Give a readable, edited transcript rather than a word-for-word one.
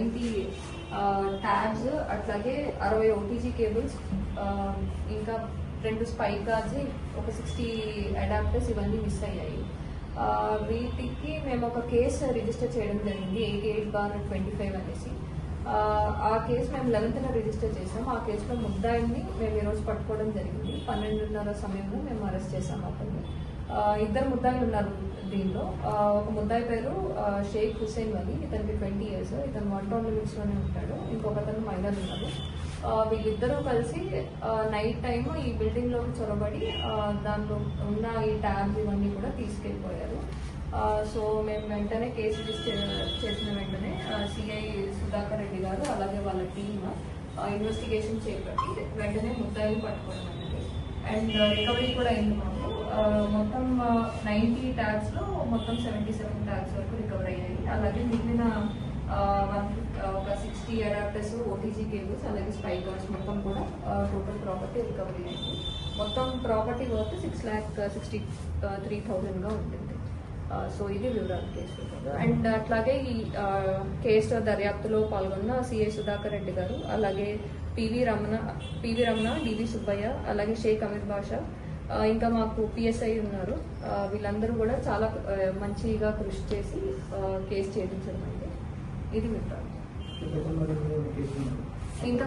90 tabs, అట్లాగే 60 OTG cables, ఇంకా 2 spike guards, ఒక 60 అడాప్టర్స్ ఇవన్నీ మిస్ అయ్యాయి. వీటికి మేము ఒక కేసు రిజిస్టర్ చేయడం జరిగింది 88/25 అనేసి. ఆ కేసు మేము 11th రిజిస్టర్ చేసాం. ఆ కేసులో ముద్దాయిని మేము ఈరోజు పట్టుకోవడం జరిగింది. 12:30 సమయంలో మేము అరెస్ట్ చేసాము అతన్ని. 2 ముద్దాయిలు ఉన్నారు దీనిలో. ఒక ముద్దాయి పేరు షేక్ హుసేన్ వలీ, ఇతనికి 20 years, ఇతను 1 town limits లోనే ఉంటాడు. ఇంకొక అతను మైనర్ ఉన్నారు. వీళ్ళిద్దరూ కలిసి నైట్ టైమ్ ఈ బిల్డింగ్ లోకి చొరబడి దాంట్లో ఉన్న ఈ ట్యాబ్స్ ఇవన్నీ కూడా తీసుకెళ్ళిపోయారు. సో మేము వెంటనే కేసు రిజిస్టర్ చేసిన వెంటనే సిఐ సుధాకర్ రెడ్డి గారు అలాగే వాళ్ళ టీమ్ ఇన్వెస్టిగేషన్ చేపట్టి వెంటనే ముద్దాయిని పట్టుకోవడం అనేది. అండ్ రికవరీ కూడా అయింది మాకు. మొత్తం 90 ట్యాబ్స్ లో మొత్తం 77 ట్యాబ్స్ వరకు రికవర్ అయ్యాయి. అలాగే మిగిలిన ఒక 60 అడాప్టర్స్, ఓటీజీ కేబుల్స్, అలాగే స్పైక్ గార్డ్స్ మొత్తం కూడా టోటల్ ప్రాపర్టీ రికవరీ అయింది. మొత్తం ప్రాపర్టీ వర్త్ 6,63,000 గా ఉంటుంది. సో ఇది వివరాలు కేసు. అండ్ అట్లాగే ఈ కేసు దర్యాప్తులో పాల్గొన్న సిఐ సుధాకర్ రెడ్డి గారు, అలాగే పివి రమణ, డివి సుబ్బయ్య, అలాగే షేక్ అమీర్ బాషా, ఇంకా మాకు పిఎస్ఐ ఉన్నారు. వీళ్ళందరూ కూడా చాలా మంచిగా కృషి చేసి కేసు ఛేదించడం. ఇది వివరాలు. ఇంకా